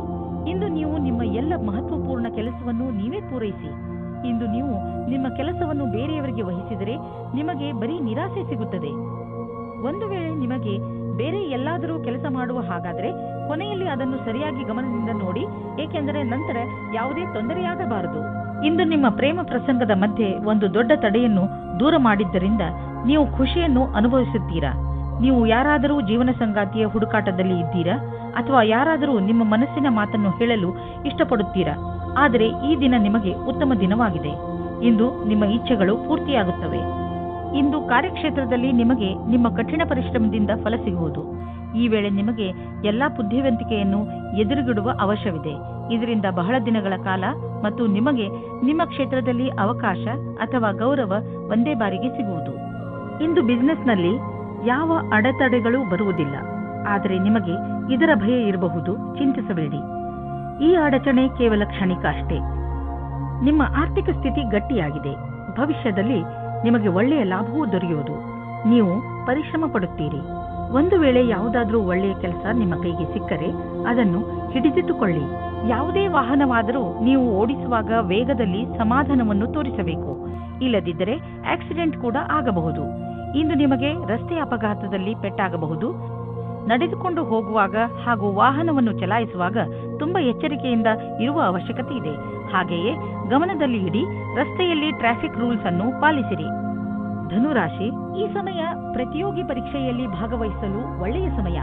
ಇಂದು ನೀವು ನಿಮ್ಮ ಎಲ್ಲ ಮಹತ್ವಪೂರ್ಣ ಕೆಲಸವನ್ನು ನೀವೇ ಪೂರೈಸಿ. ಇಂದು ನೀವು ನಿಮ್ಮ ಕೆಲಸವನ್ನು ಬೇರೆಯವರಿಗೆ ವಹಿಸಿದರೆ ನಿಮಗೆ ಬರೀ ನಿರಾಸೆ ಸಿಗುತ್ತದೆ. ಒಂದು ವೇಳೆ ನಿಮಗೆ ಬೇರೆ ಎಲ್ಲಾದರೂ ಕೆಲಸ ಮಾಡುವ ಹಾಗಾದರೆ ಕೊನೆಯಲ್ಲಿ ಅದನ್ನು ಸರಿಯಾಗಿ ಗಮನದಿಂದ ನೋಡಿ, ಏಕೆಂದರೆ ನಂತರ ಯಾವುದೇ ತೊಂದರೆಯಾಗಬಾರದು. ಇಂದು ನಿಮ್ಮ ಪ್ರೇಮ ಪ್ರಸಂಗದ ಮಧ್ಯೆ ಒಂದು ದೊಡ್ಡ ತಡೆಯನ್ನು ದೂರ ಮಾಡಿದ್ದರಿಂದ ನೀವು ಖುಷಿಯನ್ನು ಅನುಭವಿಸುತ್ತೀರಾ. ನೀವು ಯಾರಾದರೂ ಜೀವನ ಸಂಗಾತಿಯ ಹುಡುಕಾಟದಲ್ಲಿ ಇದ್ದೀರಾ ಅಥವಾ ಯಾರಾದರೂ ನಿಮ್ಮ ಮನಸ್ಸಿನ ಮಾತನ್ನು ಹೇಳಲು ಇಷ್ಟಪಡುತ್ತೀರಾ. ಆದರೆ ಈ ದಿನ ನಿಮಗೆ ಉತ್ತಮ ದಿನವಾಗಿದೆ. ಇಂದು ನಿಮ್ಮ ಇಚ್ಛೆಗಳು ಪೂರ್ತಿಯಾಗುತ್ತವೆ. ಇಂದು ಕಾರ್ಯಕ್ಷೇತ್ರದಲ್ಲಿ ನಿಮಗೆ ನಿಮ್ಮ ಕಠಿಣ ಪರಿಶ್ರಮದಿಂದ ಫಲ ಸಿಗುವುದು. ಈ ವೇಳೆ ನಿಮಗೆ ಎಲ್ಲಾ ಬುದ್ಧಿವಂತಿಕೆಯನ್ನು ಎದುರುಗಿಡುವ ಅವಶ್ಯವಿದೆ. ಇದರಿಂದ ಬಹಳ ದಿನಗಳ ಕಾಲ ಮತ್ತು ನಿಮಗೆ ನಿಮ್ಮ ಕ್ಷೇತ್ರದಲ್ಲಿ ಅವಕಾಶ ಅಥವಾ ಗೌರವ ಒಂದೇ ಬಾರಿಗೆ ಸಿಗುವುದು. ಇಂದು ಬಿಸಿನೆಸ್ನಲ್ಲಿ ಯಾವ ಅಡೆತಡೆಗಳು ಬರುವುದಿಲ್ಲ. ಆದರೆ ನಿಮಗೆ ಇದರ ಭಯ ಇರಬಹುದು. ಚಿಂತಿಸಬೇಡಿ. ಈ ಅಡಚಣೆ ಕೇವಲ ಕ್ಷಣಿಕ ಅಷ್ಟೇ. ನಿಮ್ಮ ಆರ್ಥಿಕ ಸ್ಥಿತಿ ಗಟ್ಟಿಯಾಗಿದೆ. ಭವಿಷ್ಯದಲ್ಲಿ ನಿಮಗೆ ಒಳ್ಳೆಯ ಲಾಭವೂ ದೊರೆಯುವುದು. ನೀವು ಪರಿಶ್ರಮ ಪಡುತ್ತೀರಿ. ಒಂದು ವೇಳೆ ಯಾವುದಾದ್ರೂ ಒಳ್ಳೆಯ ಕೆಲಸ ನಿಮ್ಮ ಕೈಗೆ ಸಿಕ್ಕರೆ ಅದನ್ನು ಹಿಡಿದಿಟ್ಟುಕೊಳ್ಳಿ. ಯಾವುದೇ ವಾಹನವಾದರೂ ನೀವು ಓಡಿಸುವಾಗ ವೇಗದಲ್ಲಿ ಸಮಾಧಾನವನ್ನು ತೋರಿಸಬೇಕು. ಇಲ್ಲದಿದ್ದರೆ ಆಕ್ಸಿಡೆಂಟ್ ಕೂಡ ಆಗಬಹುದು. ಇಂದು ನಿಮಗೆ ರಸ್ತೆ ಅಪಘಾತದಲ್ಲಿ ಪೆಟ್ಟಾಗಬಹುದು. ನಡೆದುಕೊಂಡು ಹೋಗುವಾಗ ಹಾಗೂ ವಾಹನವನ್ನು ಚಲಾಯಿಸುವಾಗ ತುಂಬಾ ಎಚ್ಚರಿಕೆಯಿಂದ ಇರುವ ಅವಶ್ಯಕತೆ ಇದೆ. ಹಾಗೆಯೇ ಗಮನದಲ್ಲಿ ಇಡಿ, ರಸ್ತೆಯಲ್ಲಿ ಟ್ರಾಫಿಕ್ ರೂಲ್ಸ್ ಅನ್ನು ಪಾಲಿಸಿರಿ. ಧನುರಾಶಿ, ಈ ಸಮಯ ಪ್ರತಿಯೋಗಿ ಪರೀಕ್ಷೆಯಲ್ಲಿ ಭಾಗವಹಿಸಲು ಒಳ್ಳೆಯ ಸಮಯ.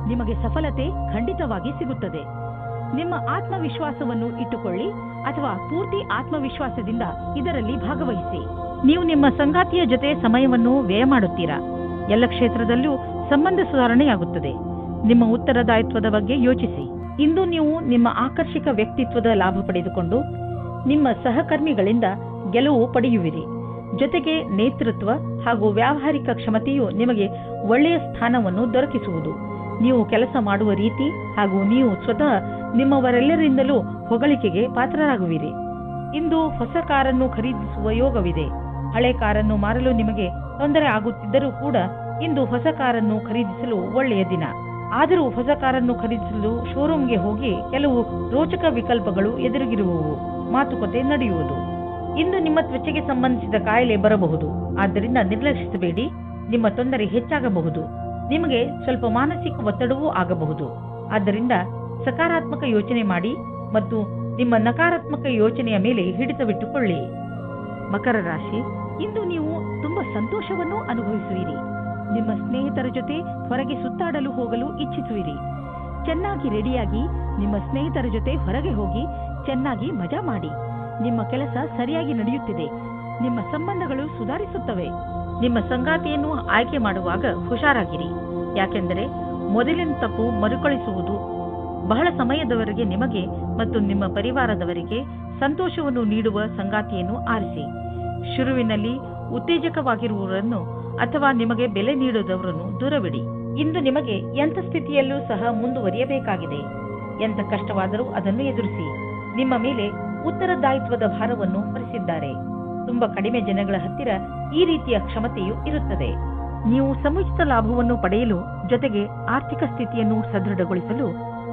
ನಿಮಗೆ ಸಫಲತೆ ಖಂಡಿತವಾಗಿ ಸಿಗುತ್ತದೆ. ನಿಮ್ಮ ಆತ್ಮವಿಶ್ವಾಸವನ್ನು ಇಟ್ಟುಕೊಳ್ಳಿ ಅಥವಾ ಪೂರ್ತಿ ಆತ್ಮವಿಶ್ವಾಸದಿಂದ ಇದರಲ್ಲಿ ಭಾಗವಹಿಸಿ. ನೀವು ನಿಮ್ಮ ಸಂಗಾತಿಯ ಜೊತೆ ಸಮಯವನ್ನು ವ್ಯಯ ಮಾಡುತ್ತೀರಾ. ಎಲ್ಲ ಕ್ಷೇತ್ರದಲ್ಲೂ ಸಂಬಂಧ ಸುಧಾರಣೆಯಾಗುತ್ತದೆ. ನಿಮ್ಮ ಉತ್ತರದಾಯಿತ್ವದ ಬಗ್ಗೆ ಯೋಚಿಸಿ. ಇಂದು ನೀವು ನಿಮ್ಮ ಆಕರ್ಷಕ ವ್ಯಕ್ತಿತ್ವದ ಲಾಭ ಪಡೆದುಕೊಂಡು ನಿಮ್ಮ ಸಹಕರ್ಮಿಗಳಿಂದ ಗೆಲುವು ಪಡೆಯುವಿರಿ. ಜೊತೆಗೆ ನೇತೃತ್ವ ಹಾಗೂ ವ್ಯಾವಹಾರಿಕ ಕ್ಷಮತೆಯು ನಿಮಗೆ ಒಳ್ಳೆಯ ಸ್ಥಾನವನ್ನು ದೊರಕಿಸುವುದು. ನೀವು ಕೆಲಸ ಮಾಡುವ ರೀತಿ ಹಾಗೂ ನೀವು ಸ್ವತಃ ನಿಮ್ಮವರೆಲ್ಲರಿಂದಲೂ ಹೊಗಳಿಕೆಗೆ ಪಾತ್ರರಾಗುವಿರಿ. ಇಂದು ಹೊಸ ಕಾರನ್ನು ಖರೀದಿಸುವ ಯೋಗವಿದೆ. ಹಳೆ ಕಾರನ್ನು ಮಾರಲು ನಿಮಗೆ ತೊಂದರೆ ಆಗುತ್ತಿದ್ದರೂ ಕೂಡ ಇಂದು ಹೊಸ ಕಾರನ್ನು ಖರೀದಿಸಲು ಒಳ್ಳೆಯ ದಿನ. ಆದರೂ ಹೊಸ ಕಾರನ್ನು ಖರೀದಿಸಲು ಶೋರೂಮ್ಗೆ ಹೋಗಿ ಕೆಲವು ರೋಚಕ ವಿಕಲ್ಪಗಳು ಎದುರಿಗಿರುವವು. ಮಾತುಕತೆ ನಡೆಯುವುದು. ಇಂದು ನಿಮ್ಮ ತ್ವಚೆಗೆ ಸಂಬಂಧಿಸಿದ ಕಾಯಿಲೆ ಬರಬಹುದು. ಆದ್ದರಿಂದ ನಿರ್ಲಕ್ಷಿಸಬೇಡಿ. ನಿಮ್ಮ ತೊಂದರೆ ಹೆಚ್ಚಾಗಬಹುದು. ನಿಮಗೆ ಸ್ವಲ್ಪ ಮಾನಸಿಕ ಒತ್ತಡವೂ ಆಗಬಹುದು. ಆದ್ದರಿಂದ ಸಕಾರಾತ್ಮಕ ಯೋಚನೆ ಮಾಡಿ ಮತ್ತು ನಿಮ್ಮ ನಕಾರಾತ್ಮಕ ಯೋಚನೆಯ ಮೇಲೆ ಹಿಡಿತವಿಟ್ಟುಕೊಳ್ಳಿ. ಮಕರ ರಾಶಿ, ಇಂದು ನೀವು ತುಂಬಾ ಸಂತೋಷವನ್ನು ಅನುಭವಿಸುವಿರಿ. ನಿಮ್ಮ ಸ್ನೇಹಿತರ ಜೊತೆ ಹೊರಗೆ ಸುತ್ತಾಡಲು ಹೋಗಲು ಇಚ್ಛಿಸುವಿರಿ. ಚೆನ್ನಾಗಿ ರೆಡಿಯಾಗಿ ನಿಮ್ಮ ಸ್ನೇಹಿತರ ಜೊತೆ ಹೊರಗೆ ಹೋಗಿ ಚೆನ್ನಾಗಿ ಮಜಾ ಮಾಡಿ. ನಿಮ್ಮ ಕೆಲಸ ಸರಿಯಾಗಿ ನಡೆಯುತ್ತಿದೆ. ನಿಮ್ಮ ಸಂಬಂಧಗಳು ಸುಧಾರಿಸುತ್ತವೆ. ನಿಮ್ಮ ಸಂಗಾತಿಯನ್ನು ಆಯ್ಕೆ ಮಾಡುವಾಗ ಹುಷಾರಾಗಿರಿ. ಯಾಕೆಂದರೆ ಮೊದಲಿನ ತಪ್ಪು ಮರುಕಳಿಸುವುದು. ಬಹಳ ಸಮಯದವರೆಗೆ ನಿಮಗೆ ಮತ್ತು ನಿಮ್ಮ ಪರಿವಾರದವರಿಗೆ ಸಂತೋಷವನ್ನು ನೀಡುವ ಸಂಗಾತಿಯನ್ನು ಆರಿಸಿ. ಶುರುವಿನಲ್ಲಿ ಉತ್ತೇಜಕವಾಗಿರುವವರನ್ನು ಅಥವಾ ನಿಮಗೆ ಬೆಲೆ ನೀಡದವರನ್ನು ದೂರವಿಡಿ. ಇಂದು ನಿಮಗೆ ಎಂಥ ಸ್ಥಿತಿಯಲ್ಲೂ ಸಹ ಮುಂದುವರಿಯಬೇಕಾಗಿದೆ. ಎಂಥ ಕಷ್ಟವಾದರೂ ಅದನ್ನು ಎದುರಿಸಿ. ನಿಮ್ಮ ಮೇಲೆ ಉತ್ತರದಾಯಿತ್ವದ ಭಾರವನ್ನು ಹೊರಿಸಿದ್ದಾರೆ. ತುಂಬಾ ಕಡಿಮೆ ಜನಗಳ ಹತ್ತಿರ ಈ ರೀತಿಯ ಕ್ಷಮತೆಯು ಇರುತ್ತದೆ. ನೀವು ಸಮುಚಿತ ಲಾಭವನ್ನು ಪಡೆಯಲು ಜೊತೆಗೆ ಆರ್ಥಿಕ ಸ್ಥಿತಿಯನ್ನು ಸದೃಢಗೊಳಿಸಲು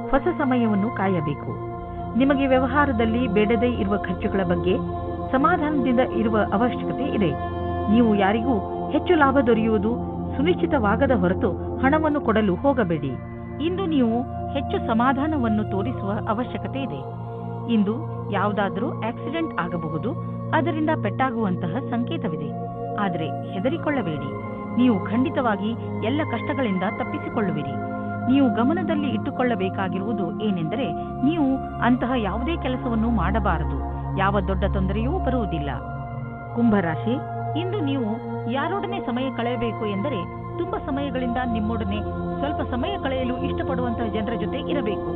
ಹೊಸ ಸಮಯವನ್ನು ಕಾಯಬೇಕು. ನಿಮಗೆ ವ್ಯವಹಾರದಲ್ಲಿ ಬೇಡದೇ ಇರುವ ಖರ್ಚುಗಳ ಬಗ್ಗೆ ಸಮಾಧಾನದಿಂದ ಇರುವ ಅವಶ್ಯಕತೆ ಇದೆ. ನೀವು ಯಾರಿಗೂ ಹೆಚ್ಚು ಲಾಭ ದೊರೆಯುವುದು ಸುನಿಶ್ಚಿತವಾಗದ ಹೊರತು ಹಣವನ್ನು ಕೊಡಲು ಹೋಗಬೇಡಿ. ಇಂದು ನೀವು ಹೆಚ್ಚು ಸಮಾಧಾನವನ್ನು ತೋರಿಸುವ ಅವಶ್ಯಕತೆ ಇದೆ. ಇಂದು ಯಾವುದಾದರೂ ಆಕ್ಸಿಡೆಂಟ್ ಆಗಬಹುದು, ಅದರಿಂದ ಪೆಟ್ಟಾಗುವಂತಹ ಸಂಕೇತವಿದೆ. ಆದರೆ ಹೆದರಿಕೊಳ್ಳಬೇಡಿ. ನೀವು ಖಂಡಿತವಾಗಿ ಎಲ್ಲ ಕಷ್ಟಗಳಿಂದ ತಪ್ಪಿಸಿಕೊಳ್ಳುವಿರಿ. ನೀವು ಗಮನದಲ್ಲಿ ಇಟ್ಟುಕೊಳ್ಳಬೇಕಾಗಿರುವುದು ಏನೆಂದರೆ, ನೀವು ಅಂತಹ ಯಾವುದೇ ಕೆಲಸವನ್ನು ಮಾಡಬಾರದು. ಯಾವ ದೊಡ್ಡ ತೊಂದರೆಯೂ ಬರುವುದಿಲ್ಲ. ಕುಂಭರಾಶಿ, ಇಂದು ನೀವು ಯಾರೊಡನೆ ಸಮಯ ಕಳೆಯಬೇಕು ಎಂದರೆ ತುಂಬಾ ಸಮಯಗಳಿಂದ ನಿಮ್ಮೊಡನೆ ಸ್ವಲ್ಪ ಸಮಯ ಕಳೆಯಲು ಇಷ್ಟಪಡುವಂತಹ ಜನರ ಜೊತೆ ಇರಬೇಕು.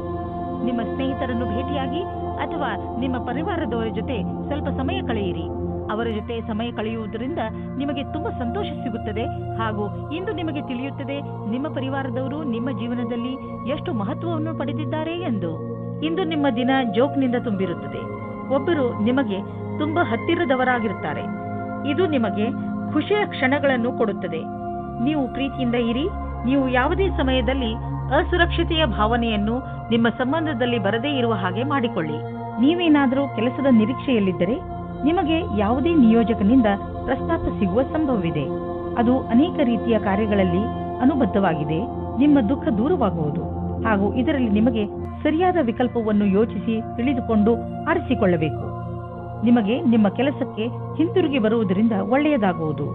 ನಿಮ್ಮ ಸ್ನೇಹಿತರನ್ನು ಭೇಟಿಯಾಗಿ ಅಥವಾ ನಿಮ್ಮ ಪರಿವಾರದವರ ಜೊತೆ ಸ್ವಲ್ಪ ಸಮಯ ಕಳೆಯಿರಿ. ಅವರ ಜೊತೆ ಸಮಯ ಕಳೆಯುವುದರಿಂದ ನಿಮಗೆ ತುಂಬಾ ಸಂತೋಷ ಸಿಗುತ್ತದೆ. ಹಾಗೂ ಇಂದು ನಿಮಗೆ ತಿಳಿಯುತ್ತದೆ ನಿಮ್ಮ ಪರಿವಾರದವರು ನಿಮ್ಮ ಜೀವನದಲ್ಲಿ ಎಷ್ಟು ಮಹತ್ವವನ್ನು ಪಡೆದಿದ್ದಾರೆ ಎಂದು. ಇಂದು ನಿಮ್ಮ ದಿನ ಜೋಕ್ನಿಂದ ತುಂಬಿರುತ್ತದೆ. ಒಬ್ಬರು ನಿಮಗೆ ತುಂಬಾ ಹತ್ತಿರದವರಾಗಿರುತ್ತಾರೆ. ಇದು ನಿಮಗೆ ಖುಷಿಯ ಕ್ಷಣಗಳನ್ನು ಕೊಡುತ್ತದೆ. ನೀವು ಪ್ರೀತಿಯಿಂದ ಇರಿ. ನೀವು ಯಾವುದೇ ಸಮಯದಲ್ಲಿ ಅಸುರಕ್ಷತೆಯ ಭಾವನೆಯನ್ನು ನಿಮ್ಮ ಸಂಬಂಧದಲ್ಲಿ ಬರದೇ ಇರುವ ಹಾಗೆ ಮಾಡಿಕೊಳ್ಳಿ. ನೀವೇನಾದರೂ ಕೆಲಸದ ನಿರೀಕ್ಷೆಯಲ್ಲಿದ್ದರೆ ನಿಮಗೆ ಯಾವುದೇ ನಿಯೋಜಕನಿಂದ ಪ್ರಸ್ತಾಪ ಸಿಗುವ ಸಂಭವವಿದೆ. ಅದು ಅನೇಕ ರೀತಿಯ ಕಾರ್ಯಗಳಲ್ಲಿ ಅನುಬದ್ಧವಾಗಿದೆ. ನಿಮ್ಮ ದುಃಖ ದೂರವಾಗುವುದು ಹಾಗೂ ಇದರಲ್ಲಿ ನಿಮಗೆ ಸರಿಯಾದ ವಿಕಲ್ಪವನ್ನು ಯೋಚಿಸಿ ತಿಳಿದುಕೊಂಡು ಆರಿಸಿಕೊಳ್ಳಬೇಕು. ನಿಮಗೆ ನಿಮ್ಮ ಕೆಲಸಕ್ಕೆ ಹಿಂತಿರುಗಿ ಬರುವುದರಿಂದ ಒಳ್ಳೆಯದಾಗುವುದು.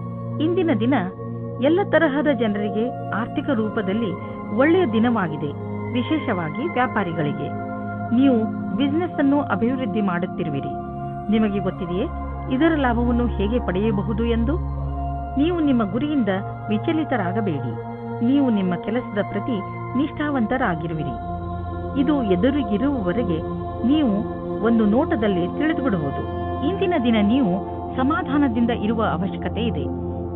ಇಂದಿನ ದಿನ ಎಲ್ಲ ತರಹದ ಜನರಿಗೆ ಆರ್ಥಿಕ ರೂಪದಲ್ಲಿ ಒಳ್ಳೆಯ ದಿನವಾಗಿದೆ. ವಿಶೇಷವಾಗಿ ವ್ಯಾಪಾರಿಗಳಿಗೆ. ನೀವು ಬಿಸಿನೆಸ್ ಅನ್ನು ಅಭಿವೃದ್ಧಿ ಮಾಡುತ್ತಿರುವಿರಿ. ನಿಮಗೆ ಗೊತ್ತಿದೆಯೇ ಇದರ ಲಾಭವನ್ನು ಹೇಗೆ ಪಡೆಯಬಹುದು ಎಂದು? ನೀವು ನಿಮ್ಮ ಗುರಿಯಿಂದ ವಿಚಲಿತರಾಗಬೇಡಿ. ನೀವು ನಿಮ್ಮ ಕೆಲಸದ ಪ್ರತಿ ನಿಷ್ಠಾವಂತರಾಗಿರುವಿರಿ. ಇದು ಎದುರಿಗಿರುವವರೆಗೆ ನೀವು ಒಂದು ನೋಟದಲ್ಲಿ ತಿಳಿದುಬಿಡಬಹುದು. ಇಂದಿನ ದಿನ ನೀವು ಸಮಾಧಾನದಿಂದ ಇರುವ ಅವಶ್ಯಕತೆ ಇದೆ.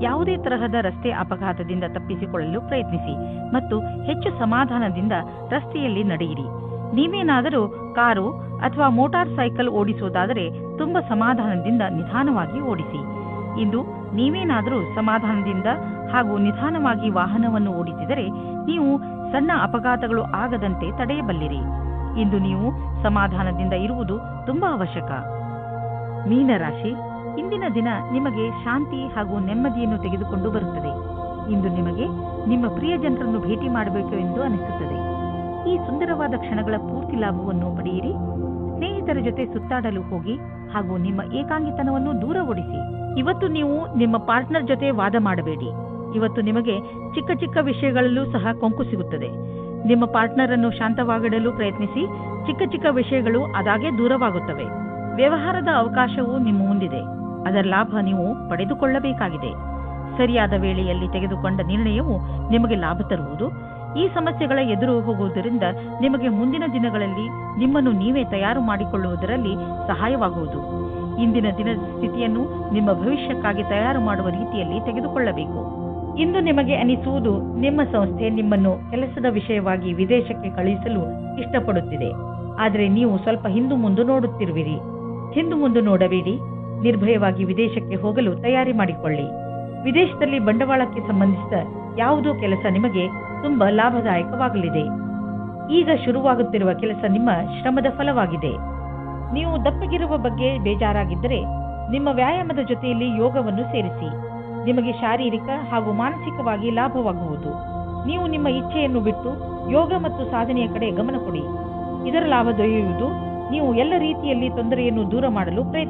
ಯಾವುದೇ ತರಹದ ರಸ್ತೆ ಅಪಘಾತದಿಂದ ತಪ್ಪಿಸಿಕೊಳ್ಳಲು ಪ್ರಯತ್ನಿಸಿ ಮತ್ತು ಹೆಚ್ಚು ಸಮಾಧಾನದಿಂದ ರಸ್ತೆಯಲ್ಲಿ ನಡೆಯಿರಿ. ನೀವೇನಾದರೂ ಕಾರು ಅಥವಾ ಮೋಟಾರ್ ಸೈಕಲ್ ಓಡಿಸುವುದಾದರೆ ತುಂಬಾ ಸಮಾಧಾನದಿಂದ ನಿಧಾನವಾಗಿ ಓಡಿಸಿ. ಇಂದು ನೀವೇನಾದರೂ ಸಮಾಧಾನದಿಂದ ಹಾಗೂ ನಿಧಾನವಾಗಿ ವಾಹನವನ್ನು ಓಡಿಸಿದರೆ ನೀವು ಸಣ್ಣ ಅಪಘಾತಗಳು ಆಗದಂತೆ ತಡೆಯಬಲ್ಲಿರಿ. ಇಂದು ನೀವು ಸಮಾಧಾನದಿಂದ ಇರುವುದು ತುಂಬಾ ಅವಶ್ಯಕ. ಮೀನರಾಶಿ, ಇಂದಿನ ದಿನ ನಿಮಗೆ ಶಾಂತಿ ಹಾಗೂ ನೆಮ್ಮದಿಯನ್ನು ತೆಗೆದುಕೊಂಡು ಬರುತ್ತದೆ. ಇಂದು ನಿಮಗೆ ನಿಮ್ಮ ಪ್ರಿಯ ಜನರನ್ನು ಭೇಟಿ ಮಾಡಬೇಕು ಎಂದು ಅನಿಸುತ್ತದೆ. ಈ ಸುಂದರವಾದ ಕ್ಷಣಗಳ ಪೂರ್ತಿ ಲಾಭವನ್ನು ಪಡೆಯಿರಿ. ಸ್ನೇಹಿತರ ಜೊತೆ ಸುತ್ತಾಡಲು ಹೋಗಿ ಹಾಗೂ ನಿಮ್ಮ ಏಕಾಂಗಿತನವನ್ನು ದೂರ ಓಡಿಸಿ. ಇವತ್ತು ನೀವು ನಿಮ್ಮ ಪಾರ್ಟ್ನರ್ ಜೊತೆ ವಾದ ಮಾಡಬೇಡಿ. ಇವತ್ತು ನಿಮಗೆ ಚಿಕ್ಕ ಚಿಕ್ಕ ವಿಷಯಗಳಲ್ಲೂ ಸಹ ಕೊಂಕು ಸಿಗುತ್ತದೆ. ನಿಮ್ಮ ಪಾರ್ಟ್ನರ್ ಅನ್ನು ಶಾಂತವಾಗಿಡಲು ಪ್ರಯತ್ನಿಸಿ. ಚಿಕ್ಕ ಚಿಕ್ಕ ವಿಷಯಗಳು ಅದಾಗೆ ದೂರವಾಗುತ್ತವೆ. ವ್ಯವಹಾರದ ಅವಕಾಶವು ನಿಮ್ಮ ಮುಂದಿದೆ. ಅದರ ಲಾಭ ನೀವು ಪಡೆದುಕೊಳ್ಳಬೇಕಾಗಿದೆ. ಸರಿಯಾದ ವೇಳೆಯಲ್ಲಿ ತೆಗೆದುಕೊಂಡ ನಿರ್ಣಯವು ನಿಮಗೆ ಲಾಭ ತರುವುದು. ಈ ಸಮಸ್ಯೆಗಳ ಎದುರು ಹೋಗುವುದರಿಂದ ನಿಮಗೆ ಮುಂದಿನ ದಿನಗಳಲ್ಲಿ ನಿಮ್ಮನ್ನು ನೀವೇ ತಯಾರು ಮಾಡಿಕೊಳ್ಳುವುದರಲ್ಲಿ ಸಹಾಯವಾಗುವುದು. ಇಂದಿನ ದಿನದ ಸ್ಥಿತಿಯನ್ನು ನಿಮ್ಮ ಭವಿಷ್ಯಕ್ಕಾಗಿ ತಯಾರು ಮಾಡುವ ರೀತಿಯಲ್ಲಿ ತೆಗೆದುಕೊಳ್ಳಬೇಕು. ಇಂದು ನಿಮಗೆ ಅನಿಸುವುದು ನಿಮ್ಮ ಸಂಸ್ಥೆ ನಿಮ್ಮನ್ನು ಕೆಲಸದ ವಿಷಯವಾಗಿ ವಿದೇಶಕ್ಕೆ ಕಳುಹಿಸಲು ಇಷ್ಟಪಡುತ್ತಿದೆ. ಆದರೆ ನೀವು ಸ್ವಲ್ಪ ಹಿಂದು ಮುಂದೆ ನೋಡುತ್ತಿರುವಿರಿ. ಹಿಂದು ಮುಂದೆ ನೋಡಬೇಡಿ. ನಿರ್ಭಯವಾಗಿ ವಿದೇಶಕ್ಕೆ ಹೋಗಲು ತಯಾರಿ ಮಾಡಿಕೊಳ್ಳಿ. ವಿದೇಶದಲ್ಲಿ ಬಂಡವಾಳಕ್ಕೆ ಸಂಬಂಧಿಸಿದ ಯಾವುದೋ ಕೆಲಸ ನಿಮಗೆ ತುಂಬಾ ಲಾಭದಾಯಕವಾಗಲಿದೆ. ಈಗ ಶುರುವಾಗುತ್ತಿರುವ ಕೆಲಸ ನಿಮ್ಮ ಶ್ರಮದ ಫಲವಾಗಿದೆ. ನೀವು ದಪ್ಪಗಿರುವ ಬಗ್ಗೆ ಬೇಜಾರಾಗಿದ್ದರೆ ನಿಮ್ಮ ವ್ಯಾಯಾಮದ ಜೊತೆಯಲ್ಲಿ ಯೋಗವನ್ನು ಸೇರಿಸಿ. ನಿಮಗೆ ಶಾರೀರಿಕ ಹಾಗೂ ಮಾನಸಿಕವಾಗಿ ಲಾಭವಾಗುವುದು. ನೀವು ನಿಮ್ಮ ಇಚ್ಛೆಯನ್ನು ಬಿಟ್ಟು ಯೋಗ ಮತ್ತು ಸಾಧನೆಯ ಕಡೆ ಗಮನ ಕೊಡಿ. ಇದರ ಲಾಭ ದೊರೆಯುವುದು ನೀವು ಎಲ್ಲ ರೀತಿಯಲ್ಲಿ ತೊಂದರೆಯನ್ನು ದೂರ ಮಾಡಲು ಪ್ರಯತ್ನಿಸಿ.